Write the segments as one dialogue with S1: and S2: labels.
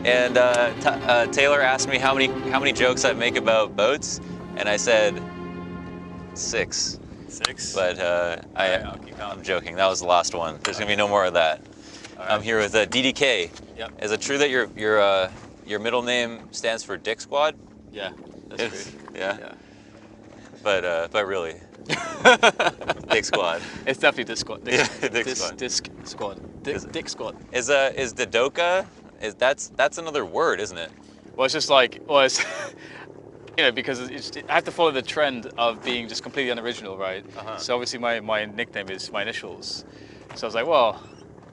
S1: And Taylor asked me how many jokes I make about boats, and I said 6.
S2: 6?
S1: But I'm joking. That was the last one. There's gonna be no more of that.
S2: Right.
S1: I'm here with DDK.
S2: Yep.
S1: Is it true that your middle name stands for Dick Squad?
S2: Yeah, that's true.
S1: Yeah. But really, Dick Squad.
S2: It's definitely Dick Squad.
S1: Dick Squad.
S2: Dick Squad. Dick Squad.
S1: Is Dadoka? That's another word, isn't it?
S2: Well, it's just like, it's because I have to follow the trend of being just completely unoriginal, right? So obviously my nickname is my initials. So I was like, well,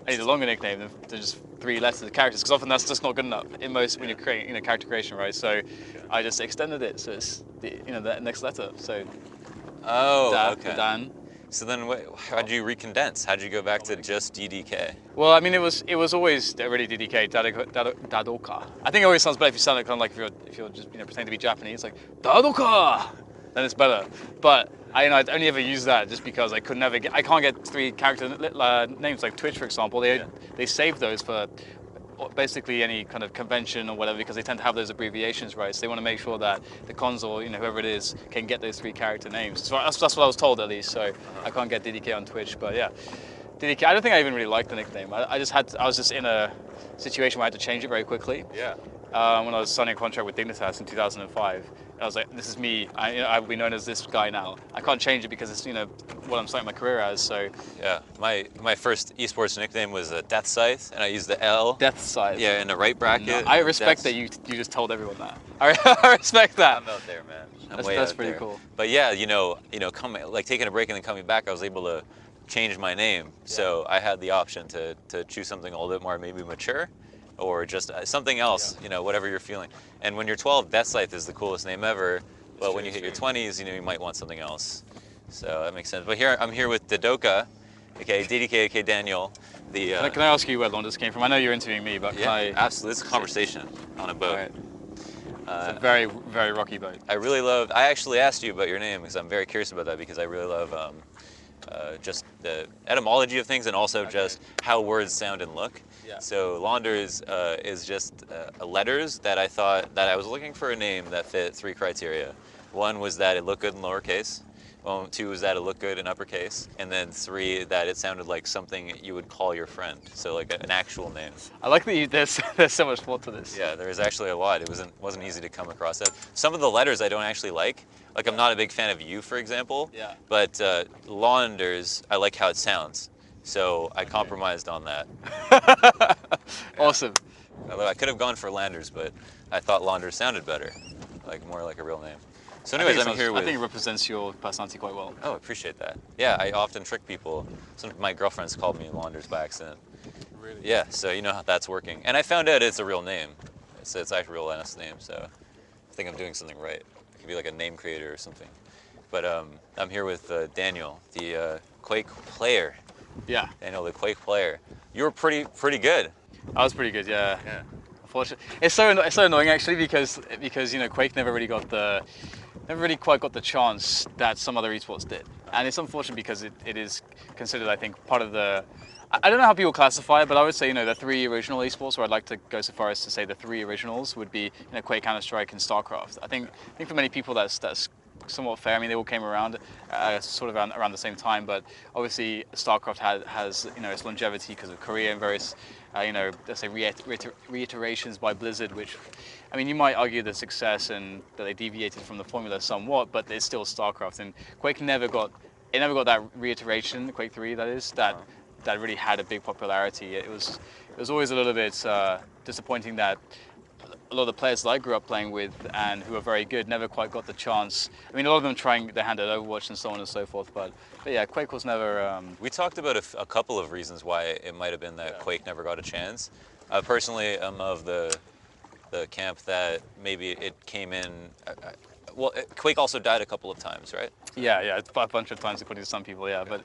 S2: I need a longer nickname than just 3 letters of characters, because often that's just not good enough in most when you're creating character creation, right? So I just extended it, so it's the next letter. So
S1: okay.
S2: Dan.
S1: So then, how'd you recondense? How'd you go back to just DDK?
S2: Well, I mean, it was always already DDK, Dadoka. I think it always sounds better if you sound kind of like if you're just pretending to be Japanese, like Dadoka. Then it's better. But I'd only ever use that just because I can't get 3 character names like Twitch, for example. They save those for basically any kind of convention or whatever, because they tend to have those abbreviations, right? So they want to make sure that the cons or whoever it is can get those 3 character names. So that's what I was told, at least. So I can't get DDK on Twitch, but yeah, DDK. I don't think I even really liked the nickname. I was just in a situation where I had to change it very quickly.
S1: Yeah.
S2: When I was signing a contract with Dignitas in 2005, I was like, this is me. I'll be known as this guy now. I can't change it because it's what I'm starting my career as. So
S1: yeah, my first esports nickname was Death Scythe, and I used the L.
S2: Death Scythe.
S1: Yeah, in the right bracket.
S2: No, I respect that you just told everyone that. I respect that.
S1: I'm out there, man.
S2: That's pretty cool.
S1: But yeah, taking a break and then coming back, I was able to change my name. Yeah. So I had the option to choose something a little bit more maybe mature, or just something else, whatever you're feeling. And when you're 12, Death Scythe is the coolest name ever. But when you hit your 20s, you might want something else. So that makes sense. But I'm here with Dadoka, aka DDK, aka Daniel.
S2: Can I ask you where Launders came from? I know you're interviewing me, but
S1: absolutely. It's a conversation on a boat.
S2: Right. It's a very, very rocky boat.
S1: I actually asked you about your name because I'm very curious about that, because I really love just the etymology of things, and also just how words sound and look. Yeah. So Launders is just letters that I thought that I was looking for a name that fit 3 criteria. 1 was that it looked good in lowercase. 2 was that it looked good in uppercase, and then 3 that it sounded like something you would call your friend. So like an actual name.
S2: I like that there's so much thought to this.
S1: Yeah, there is actually a lot. It wasn't easy to come across that. Some of the letters I don't actually like. Like, I'm not a big fan of U, for example. Yeah. But Launders, I like how it sounds. So I compromised on that.
S2: Awesome.
S1: Although I could have gone for Landers, but I thought Launders sounded better, more like a real name. So anyways, I'm here with...
S2: I think it represents your personality quite well.
S1: Oh, I appreciate that. Yeah, I often trick people. Some of my girlfriends called me Launders by accident.
S2: Really?
S1: Yeah, so you know how that's working. And I found out it's a real name. It's actually a real NS name, so I think I'm doing something right. It could be like a name creator or something. But I'm here with Daniel, the Quake player.
S2: Yeah.
S1: Daniel, the Quake player. You were pretty good.
S2: I was pretty good, yeah. Yeah. Unfortunately, it's so annoying actually, because Quake never really quite got the chance that some other esports did, and it's unfortunate because it is considered, I think, part of the. I don't know how people classify it, but I would say the 3 original esports, or I'd like to go so far as to say the 3 originals would be Quake, Counter-Strike, and StarCraft. I think for many people that's somewhat fair. I mean, they all came around sort of around the same time, but obviously StarCraft has its longevity because of Korea and various let's say reiterations by Blizzard, which, I mean, you might argue the success and that they deviated from the formula somewhat, but it's still StarCraft. And Quake never got that reiteration, Quake 3 that is, that really had a big popularity. It was always a little bit disappointing that a lot of the players that I grew up playing with and who are very good never quite got the chance. I mean, a lot of them trying their hand at Overwatch and so on and so forth, but yeah, Quake was never...
S1: We talked about a couple of reasons why it might have been that Quake never got a chance. Personally, I'm of the camp that maybe it came in... Quake also died a couple of times, right?
S2: Yeah, a bunch of times according to some people, yeah, but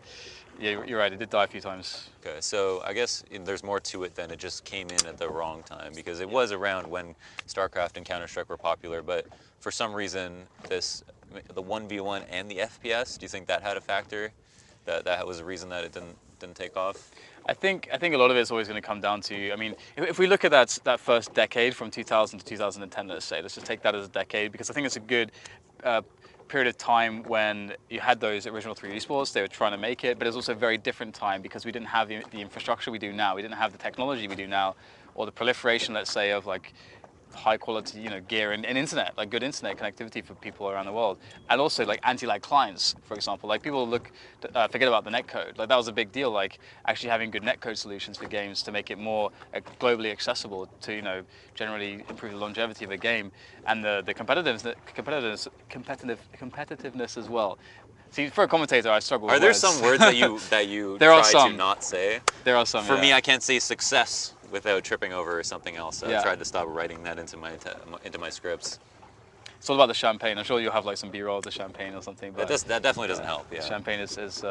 S2: yeah, you're right, it did die a few times. Okay,
S1: so I guess there's more to it than it just came in at the wrong time, because it was around when StarCraft and Counter-Strike were popular, but for some reason, the 1v1 and the FPS, do you think that had a factor? That was a reason that it didn't take off?
S2: I think a lot of it's always going to come down to, I mean, if we look at that first decade from 2000 to 2010, let's just take that as a decade, because I think it's a good period of time when you had those original 3 esports. They were trying to make it, but it was also a very different time because we didn't have the infrastructure we do now. We didn't have the technology we do now, or the proliferation, let's say, of like high quality, gear and internet, like good internet connectivity for people around the world, and also like anti-lag clients, for example. Like people forget about the netcode. Like that was a big deal. Like actually having good netcode solutions for games to make it more globally accessible to generally improve the longevity of a game and the competitiveness as well. See, for a commentator, I struggle with
S1: Are there
S2: words.
S1: some words that you
S2: There are
S1: try
S2: some.
S1: to not say?
S2: There are some.
S1: For
S2: yeah.
S1: me, I can't say success without tripping over something else. I've
S2: Yeah.
S1: tried to stop writing that into my scripts.
S2: It's all about the champagne. I'm sure you'll have like some B-roll of the champagne or something. But
S1: That definitely doesn't help. Yeah.
S2: champagne has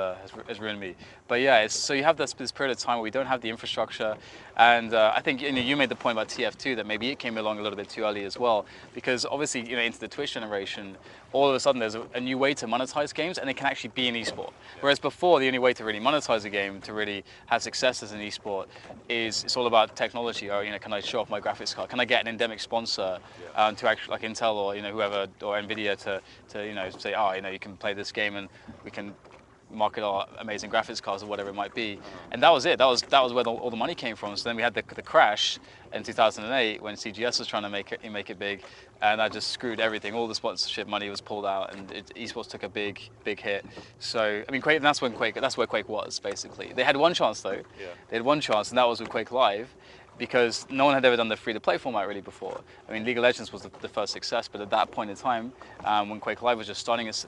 S2: ruined me. But yeah, so you have this period of time where we don't have the infrastructure, and I think you made the point about TF2 that maybe it came along a little bit too early as well, because obviously into the Twitch generation, all of a sudden there's a new way to monetize games, and it can actually be an esport. Whereas before, the only way to really monetize a game, to really have success as an esport, is it's all about technology. Or can I show off my graphics card? Can I get an endemic sponsor to actually like Intel or whoever or Nvidia to say, you can play this game and we can market our amazing graphics cards or whatever it might be. And that was it. That was where all the money came from. So then we had the crash in 2008 when CGS was trying to make it big, and that just screwed everything. All the sponsorship money was pulled out, and esports took a big hit. So I mean, Quake. That's where Quake was basically. They had one chance though.
S1: Yeah.
S2: They had one chance, and that was with Quake Live, because no one had ever done the free-to-play format really before. I mean, League of Legends was the first success, but at that point in time, when Quake Live was just starting its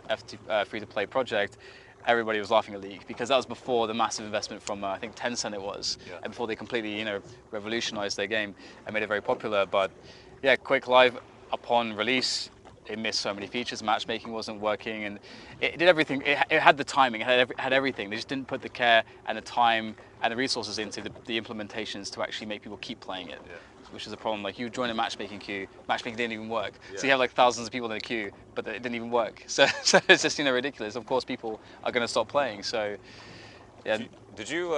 S2: free-to-play project, everybody was laughing at League, because that was before the massive investment from I think Tencent it was, and before they completely revolutionized their game and made it very popular. But yeah, Quake Live upon release, it missed so many features. Matchmaking wasn't working, and it did everything. It had the timing, it had everything. They just didn't put the care and the time and the resources into the implementations to actually make people keep playing it, which is a problem. Like you join a matchmaking queue, matchmaking didn't even work. So you have like thousands of people in the queue, but it didn't even work. So it's just ridiculous. Of course, people are going to stop playing. So yeah.
S1: Did you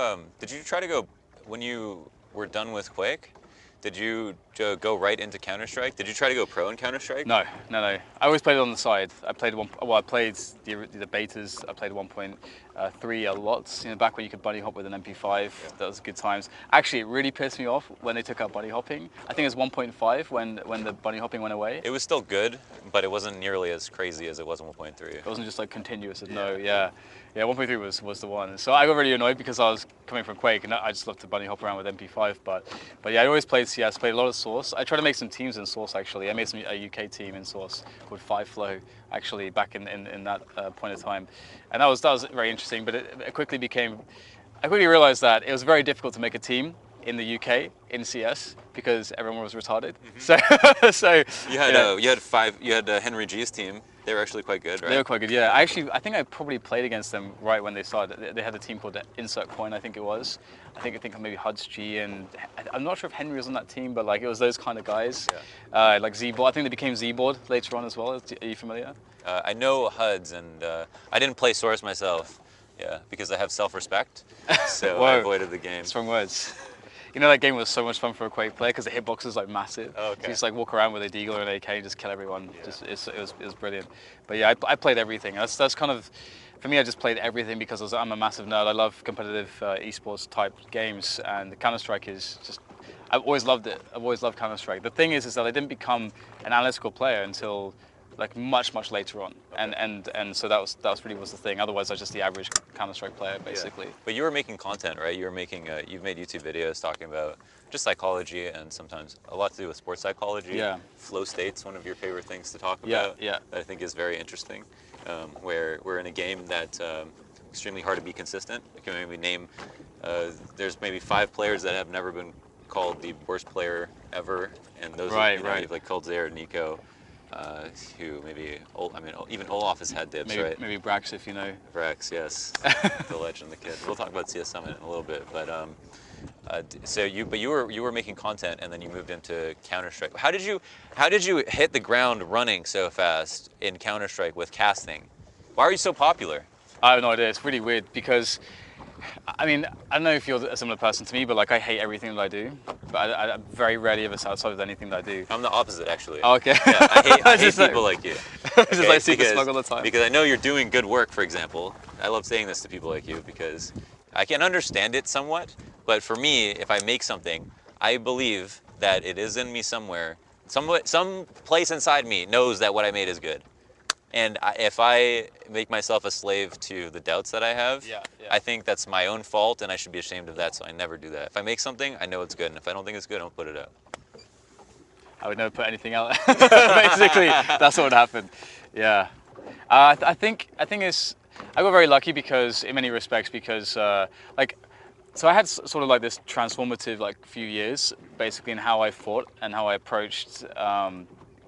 S1: try to go when you were done with Quake? Did you go right into Counter-Strike? Did you try to go pro in Counter-Strike?
S2: No. I always played it on the side. I played I played the betas. I played 1.3 a lot. Back when you could bunny hop with an MP5. That was good times. Actually, it really pissed me off when they took out bunny hopping. I think it was 1.5 when the bunny hopping went away.
S1: It was still good, but it wasn't nearly as crazy as it was in 1.3.
S2: It wasn't just like continuous. Yeah, 1.3 was the one. So I got really annoyed because I was coming from Quake and I just loved to bunny hop around with MP5. But yeah, I always played CS, played a lot of Source. I tried to make some teams in Source actually. I made a UK team in Source called 5Flow actually back in that point of time. And that was very interesting, but it quickly became, I quickly realized that it was very difficult to make a team in the UK in CS because everyone was retarded. So
S1: you had Henry G's team. They were actually quite good, right?
S2: They were quite good, yeah. I think I probably played against them right when they started. They had a team called Insert Coin, I think it was. I think maybe Huds G, and I'm not sure if Henry was on that team, but like it was those kind of guys. Yeah. Like Z-Board. I think they became Z-Board later on as well. Are you familiar?
S1: I know Huds, and I didn't play Source myself. Yeah, because I have self-respect, so I avoided the game.
S2: Strong words. That game was so much fun for a Quake player because the hitbox is like massive.
S1: Oh, okay.
S2: So you just like walk around with a deagle or an AK and just kill everyone. Yeah. It was brilliant. But yeah, I played everything. That's kind of, for me, I just played everything because I'm a massive nerd. I love competitive esports type games, and Counter-Strike is just, I've always loved it. I've always loved Counter-Strike. The thing is that I didn't become an analytical player until like much later on, okay. and so that was really the thing. Otherwise, I was just the average Counter-Strike player basically. Yeah.
S1: But you were making content, right? You've made YouTube videos talking about just psychology and sometimes a lot to do with sports psychology.
S2: Yeah.
S1: Flow state's one of your favorite things to talk
S2: about.
S1: Yeah. That I think is very interesting. Where we're in a game that's extremely hard to be consistent. Can maybe name? There's maybe 5 players that have never been called the worst player ever, and those are you've like Coldzera, Nico. Who maybe, even Olaf has had dips, right?
S2: Maybe Brax, if you know.
S1: Brax, yes, the legend, the kid. We'll talk about CS Summit in a little bit, but you were making content, and then you moved into Counter-Strike. How did you hit the ground running so fast in Counter-Strike with casting? Why are you so popular?
S2: I have no idea. It's really weird because I mean, I don't know if you're a similar person to me, but like I hate everything that I do. But I very rarely ever satisfied with anything that I do.
S1: I'm the opposite, actually.
S2: Oh, okay.
S1: Yeah, I hate
S2: Just
S1: people
S2: like,
S1: like you.
S2: just like super smug all the time.
S1: Because I know you're doing good work, for example. I love saying this to people like you because I can understand it somewhat, but for me, if I make something, I believe that it is in me somewhere. Some place inside me knows that what I made is good. And if I make myself a slave to the doubts that I have, I think that's my own fault and I should be ashamed of that, so I never do that. If I make something, I know it's good, and if I don't think it's good, I don't put it out.
S2: I would never put anything out. Basically, that's what would happen. Yeah, I think I got very lucky because, in many respects, because like, so I had sort of like this transformative like few years, basically, in how I fought and how I approached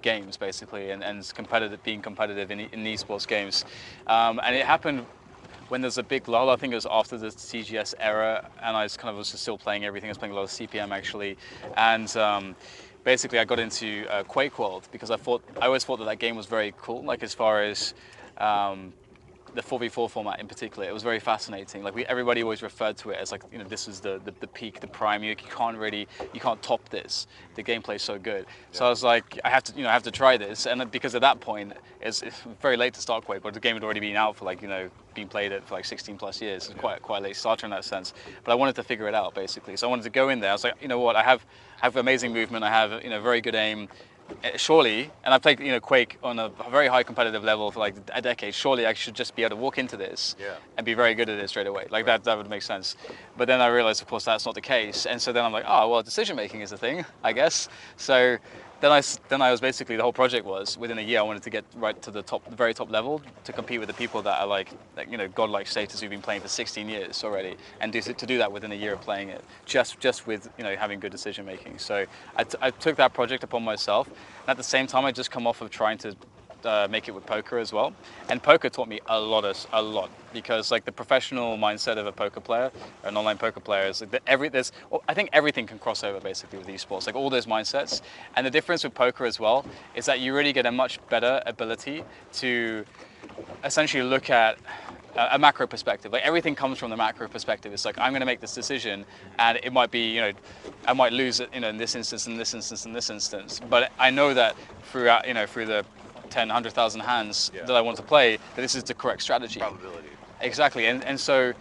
S2: games, basically, and being competitive in esports games, and it happened when there's a big lull. I think it was after the CGS era, and I was just still playing everything. I was playing a lot of CPM actually, and basically I got into Quake World because I always thought that game was very cool. Like as far as the 4v4 format in particular, it was very fascinating. Like everybody always referred to it as like, you know, this is the peak, the prime. You can't top this. The gameplay's so good. Yeah. So I was like, I have to try this. And because at that point, it's very late to start Quake, but the game had already been out for like, you know, been played it for like 16 plus years. It's quite a late starter in that sense. But I wanted to figure it out basically. So I wanted to go in there. I was like, you know what, I have amazing movement. I have, you know, very good aim. Surely, and I've played, you know, Quake on a very high competitive level for like a decade. Surely I should just be able to walk into this and be very good at it straight away. Like that would make sense. But then I realized, of course, that's not the case. And so then I'm like, oh well, decision making is a thing, I guess. So then I was basically, the whole project was within a year I wanted to get right to the very top level to compete with the people that are like you know, godlike status who've been playing for 16 years already, and to do that within a year of playing it, just with, you know, having good decision making. So I took that project upon myself, and at the same time I just come off of trying to make it with poker as well, and poker taught me a lot because like the professional mindset of a poker player, an online poker player, is like I think everything can cross over basically with esports, like all those mindsets. And the difference with poker as well is that you really get a much better ability to essentially look at a macro perspective. Like everything comes from the macro perspective. It's like, I'm going to make this decision, and it might be, you know, I might lose it, you know, in this instance, in this instance, in this instance. But I know that through the 10, 100,000 hands that I want to play, that this is the correct strategy.
S1: Probability.
S2: Exactly, and so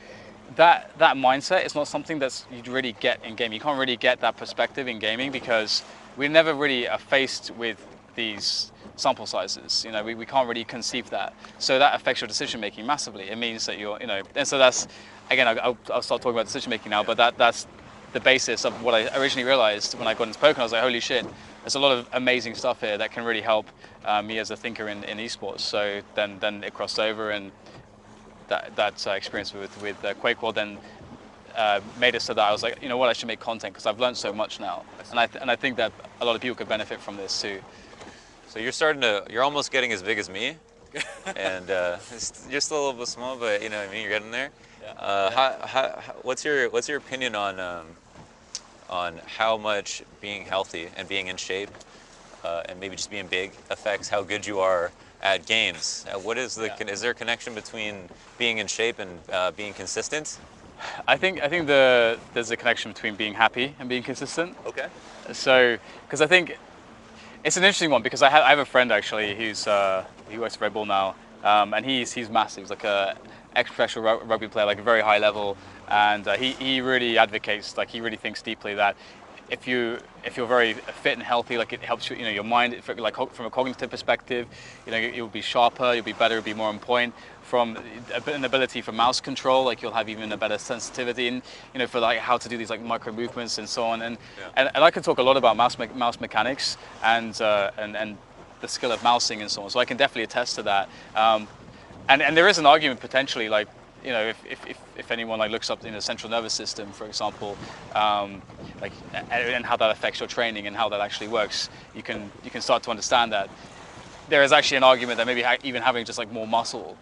S2: that mindset is not something that's you'd really get in gaming. You can't really get that perspective in gaming because we never really are faced with these sample sizes. You know, we can't really conceive that. So that affects your decision making massively. It means that you're, you know, and so that's, again, I'll start talking about decision making now, but that's the basis of what I originally realized when I got into poker. I was like, holy shit, there's a lot of amazing stuff here that can really help me as a thinker in esports. So then it crossed over, and that experience with Quake World then made it so that I was like, you know what, I should make content because I've learned so much now, and I think that a lot of people could benefit from this too.
S1: So you're almost getting as big as me, and you're still a little bit small, but you know what I mean, you're getting there. Yeah. What's your opinion on how much being healthy and being in shape and maybe just being big affects how good you are at games? Is there a connection between being in shape and being consistent?
S2: I think there's a connection between being happy and being consistent.
S1: Okay.
S2: So, because I think it's an interesting one, because I have a friend actually he works at Red Bull now, and he's massive. He's like a ex-professional rugby player, like a very high level, and he really advocates, like he really thinks deeply that if you're very fit and healthy, like it helps you, you know, your mind, like from a cognitive perspective, you know, you'll be sharper, you'll be better, you'll be more on point. From an ability for mouse control, like you'll have even a better sensitivity, and you know, for like how to do these like micro movements and so on. And I can talk a lot about mouse mechanics and the skill of mousing and so on. So I can definitely attest to that. And there is an argument potentially, like, you know, if anyone like looks up in the central nervous system, for example, like and how that affects your training and how that actually works, you can start to understand that there is actually an argument that maybe even having just like more muscle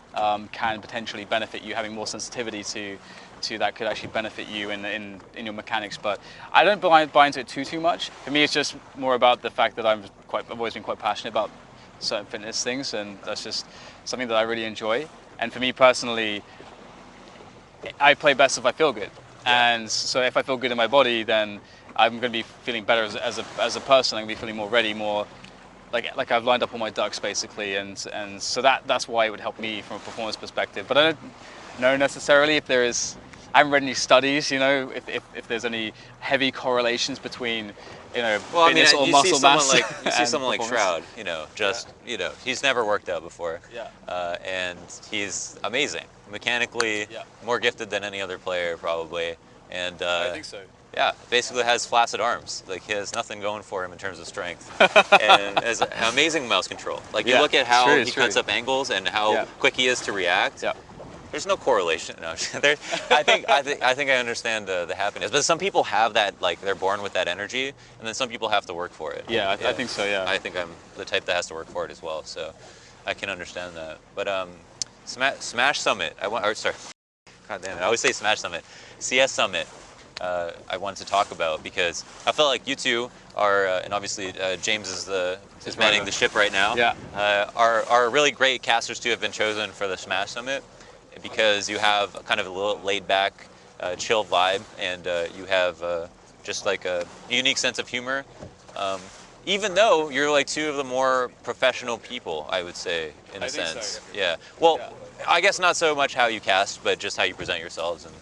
S2: can potentially benefit you. Having more sensitivity to that could actually benefit you in your mechanics. But I don't buy into it too much. For me, it's just more about the fact that I've always been quite passionate about certain fitness things, and that's just something that I really enjoy. And for me personally, I play best if I feel good. And so if I feel good in my body, then I'm going to be feeling better as a person. I'm going to be feeling more ready, more like I've lined up all my ducks basically, and so that's why it would help me from a performance perspective. But I don't know necessarily if there is. I haven't read any studies, if there's any heavy correlations between, fitness or muscle mass.
S1: You see someone like Shroud, he's never worked out before.
S2: Yeah.
S1: And he's amazing. Mechanically, more gifted than any other player probably. And
S2: I think so.
S1: yeah, basically has flaccid arms. Like he has nothing going for him in terms of strength, and has amazing mouse control. Like you look at how he cuts up angles and how quick he is to react.
S2: Yeah.
S1: There's no correlation. No, I think I understand the happiness, but some people have that, like they're born with that energy, and then some people have to work for it.
S2: Yeah, I think so. Yeah.
S1: I think I'm the type that has to work for it as well, so I can understand that. But Smash Summit, God damn it, I always say Smash Summit, CS Summit. I wanted to talk about because I felt like you two are, and obviously James is manning the ship right now.
S2: Yeah.
S1: Are really great casters to have been chosen for the Smash Summit because you have kind of a little laid back, chill vibe, and you have just like a unique sense of humor. Even though you're like two of the more professional people, I would say, in a sense.
S2: So.
S1: Yeah. Well, I guess not so much how you cast, but just how you present yourselves, and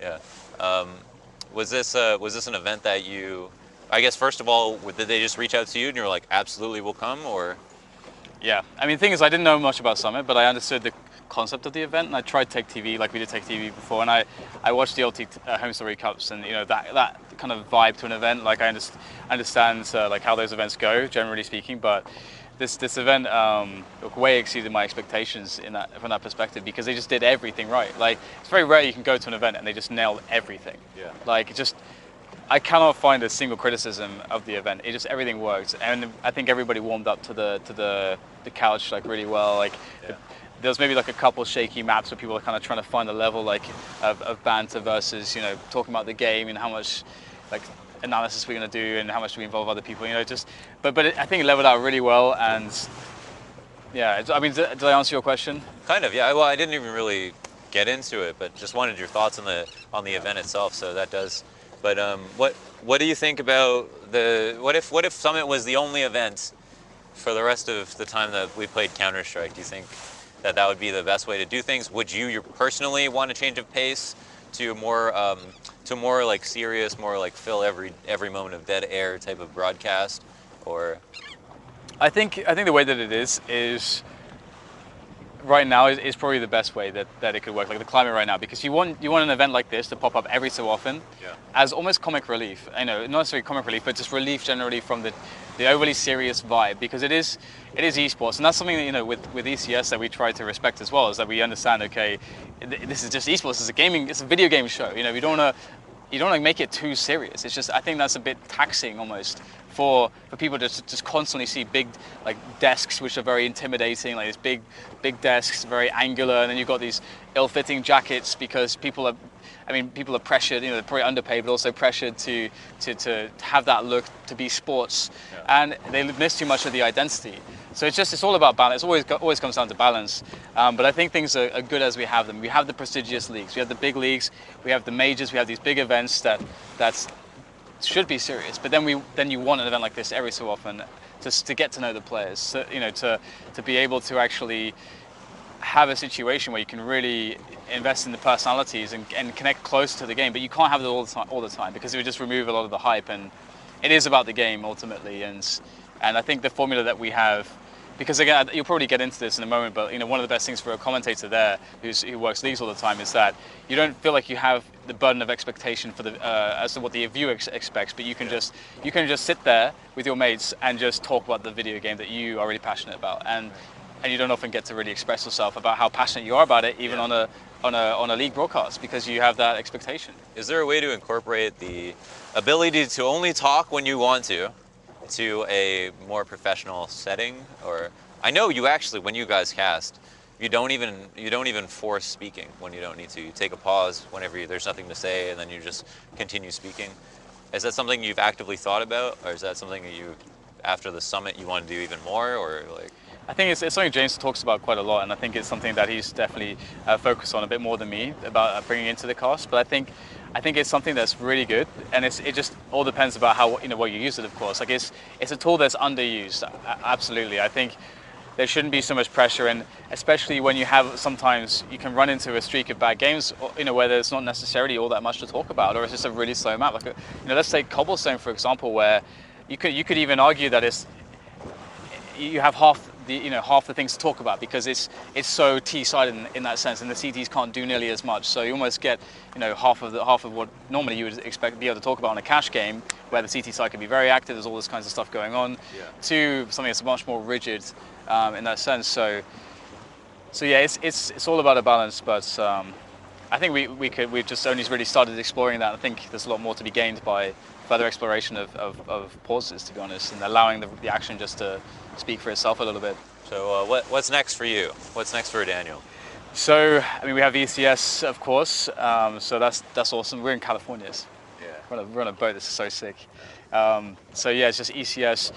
S1: yeah. Was this an event that you, I guess first of all, did they just reach out to you and you were like, absolutely, we'll come, or?
S2: Yeah, I mean, the thing is, I didn't know much about Summit, but I understood the concept of the event, and I tried Tech TV, like we did Tech TV before, and I watched the LT Home Story Cups, and that kind of vibe to an event. Like I understand like how those events go, generally speaking, but this event way exceeded my expectations from that perspective, because they just did everything right. Like it's very rare you can go to an event and they just nailed everything.
S1: Yeah.
S2: Like I cannot find a single criticism of the event. It just everything worked, and I think everybody warmed up to the couch like really well. Like there was maybe like a couple shaky maps where people are kind of trying to find a level like of banter versus talking about the game and how much like analysis we're going to do and how much we involve other people. But I think it leveled out really well, and yeah. I mean, did I answer your question?
S1: Kind of, yeah. Well, I didn't even really get into it, but just wanted your thoughts on the event itself. So that does. But what do you think about what if Summit was the only event for the rest of the time that we played Counter-Strike? Do you think that would be the best way to do things? Would you personally want a change of pace to more like serious, more like fill every moment of dead air type of broadcast, or?
S2: I think the way that it is right now is probably the best way that it could work, like the climate right now, because you want an event like this to pop up every so often as almost comic relief. Not necessarily comic relief, but just relief generally from the overly serious vibe, because it is esports, and that's something that with ECS that we try to respect as well, is that we understand, okay, this is just esports, it's a video game show. You don't want to make it too serious. It's just, I think that's a bit taxing almost for people to just constantly see big like desks which are very intimidating, like these big desks, very angular, and then you've got these ill-fitting jackets because people are pressured, they're probably underpaid, but also pressured to have that look, to be sports, and they miss too much of the identity. So it's all about balance. It always comes down to balance. But I think things are good as we have them. We have the prestigious leagues, we have the big leagues, we have the majors, we have these big events that should be serious. But then you want an event like this every so often to get to know the players. So, to be able to actually have a situation where you can really invest in the personalities and connect close to the game, but you can't have it all the time because it would just remove a lot of the hype, and it is about the game ultimately. And I think the formula that we have, because again, you'll probably get into this in a moment, but one of the best things for a commentator there who works leagues all the time is that you don't feel like you have the burden of expectation for as to what the viewer expects, but you can just sit there with your mates and just talk about the video game that you are really passionate about, and you don't often get to really express yourself about how passionate you are about it, even on a league broadcast, because you have that expectation.
S1: Is there a way to incorporate the ability to only talk when you want to a more professional setting? Or I know you actually, when you guys cast, you don't even force speaking when you don't need to. You take a pause whenever there's nothing to say, and then you just continue speaking. Is that something you've actively thought about, or is that something that after the summit you want to do even more, or like?
S2: I think it's something James talks about quite a lot, and I think it's something that he's definitely focused on a bit more than me about bringing into the cast. But I think it's something that's really good, and it just all depends about how what you use it. Of course, like it's a tool that's underused. Absolutely, I think there shouldn't be so much pressure, and especially when you have sometimes you can run into a streak of bad games, where there's not necessarily all that much to talk about, or it's just a really slow map. Like let's take Cobblestone for example, where you could even argue that you have half the things to talk about because it's so T-sided in that sense, and the CTs can't do nearly as much. So you almost get half of what normally you would expect to be able to talk about on a cash game, where the CT side can be very active. There's all this kinds of stuff going on. Yeah. To something that's much more rigid in that sense. So yeah, it's all about a balance. But I think we've just only really started exploring that. I think there's a lot more to be gained by further exploration of pauses, to be honest, and allowing the action just to speak for itself a little bit.
S1: So what's next for you? What's next for Daniel?
S2: So I mean, we have ECS, of course. So that's awesome. We're in California. Yeah. We're on a boat. This is so sick. So yeah, it's just ECS.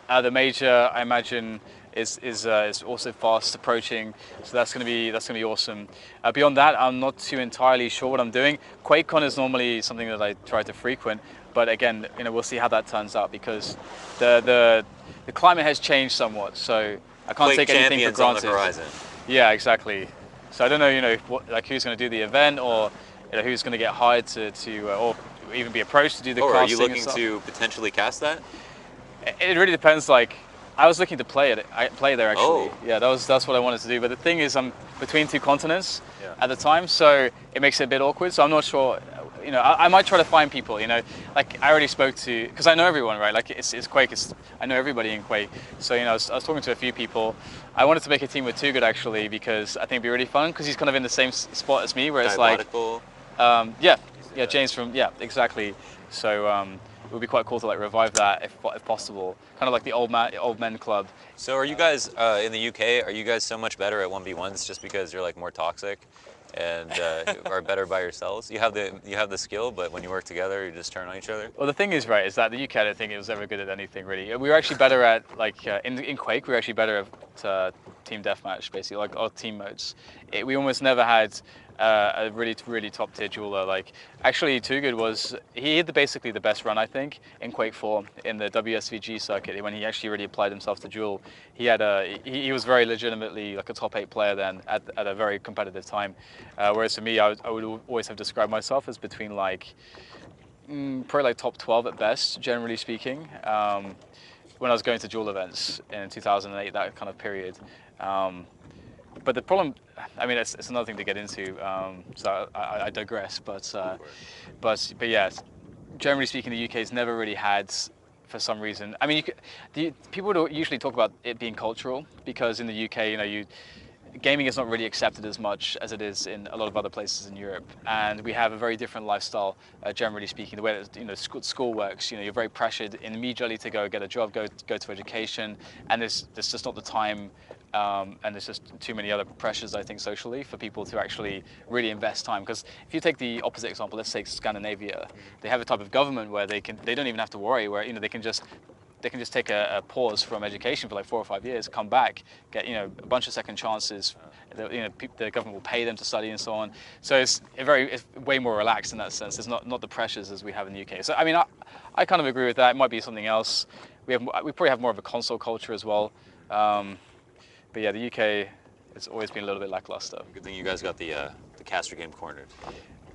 S2: The major, I imagine, is also fast approaching. So that's gonna be awesome. Beyond that, I'm not too entirely sure what I'm doing. QuakeCon is normally something that I try to frequent, but again, we'll see how that turns out because the climate has changed somewhat. So I can't take anything for granted.
S1: On the horizon.
S2: Yeah, exactly. So I don't know, who's going to do the event, or who's going to get hired to or even be approached to do the casting.
S1: Are you looking to potentially cast that?
S2: It really depends. Like, I was looking to play there actually. Oh. Yeah, that's what I wanted to do. But the thing is, I'm between two continents at the time, so it makes it a bit awkward. So I'm not sure. I might try to find people. Like I already spoke to, because I know everyone, right? Like it's Quake. I know everybody in Quake. So I was talking to a few people. I wanted to make a team with Too Good actually because I think it'd be really fun because he's kind of in the same spot as me, where it's
S1: Diabolical.
S2: like, James from exactly. So it would be quite cool to like revive that if possible, kind of like the old men club.
S1: So are you guys in the UK? Are you guys so much better at 1v1s just because you're like more toxic and are better by yourselves? You have the skill, but when you work together, you just turn on each other.
S2: Well, the thing is, right, is that the UK, I don't think it was ever good at anything really. We were actually better at in Quake. We were actually better at team deathmatch, basically, like our team modes. We almost never had a really top tier jeweler. Like actually, Too Good he had basically the best run I think in Quake 4 in the WSVG circuit when he actually really applied himself to duel. He was very legitimately like a top 8 player then at a very competitive time. Whereas for me, I would always have described myself as between like probably like top 12 at best, generally speaking. When I was going to duel events in 2008, that kind of period. But the problem, I mean, it's another thing to get into, so I digress. But yeah, generally speaking, the UK has never really had, for some reason. I mean, people would usually talk about it being cultural because in the UK, gaming is not really accepted as much as it is in a lot of other places in Europe, and we have a very different lifestyle, generally speaking. The way that school works, you're very pressured immediately to go get a job, go to education, and there's just not the time. And there's just too many other pressures, I think, socially for people to actually really invest time. Because if you take the opposite example, let's take Scandinavia, they have a type of government where they don't even have to worry, where they can just take a pause from education for like 4 or 5 years, come back, get a bunch of second chances. The government will pay them to study and so on. So it's way more relaxed in that sense. There's not the pressures as we have in the UK. So I mean, I kind of agree with that. It might be something else. We probably have more of a console culture as well. But yeah, the UK has always been a little bit lackluster.
S1: Good thing you guys got the caster game cornered.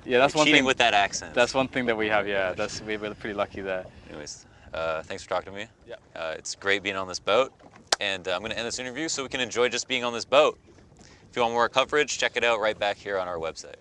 S2: Yeah, that's one thing.
S1: Cheating with that accent.
S2: That's one thing that we have. Yeah, we're pretty lucky there.
S1: Anyways, thanks for talking to me.
S2: Yeah.
S1: It's great being on this boat, and I'm going to end this interview so we can enjoy just being on this boat. If you want more coverage, check it out right back here on our website.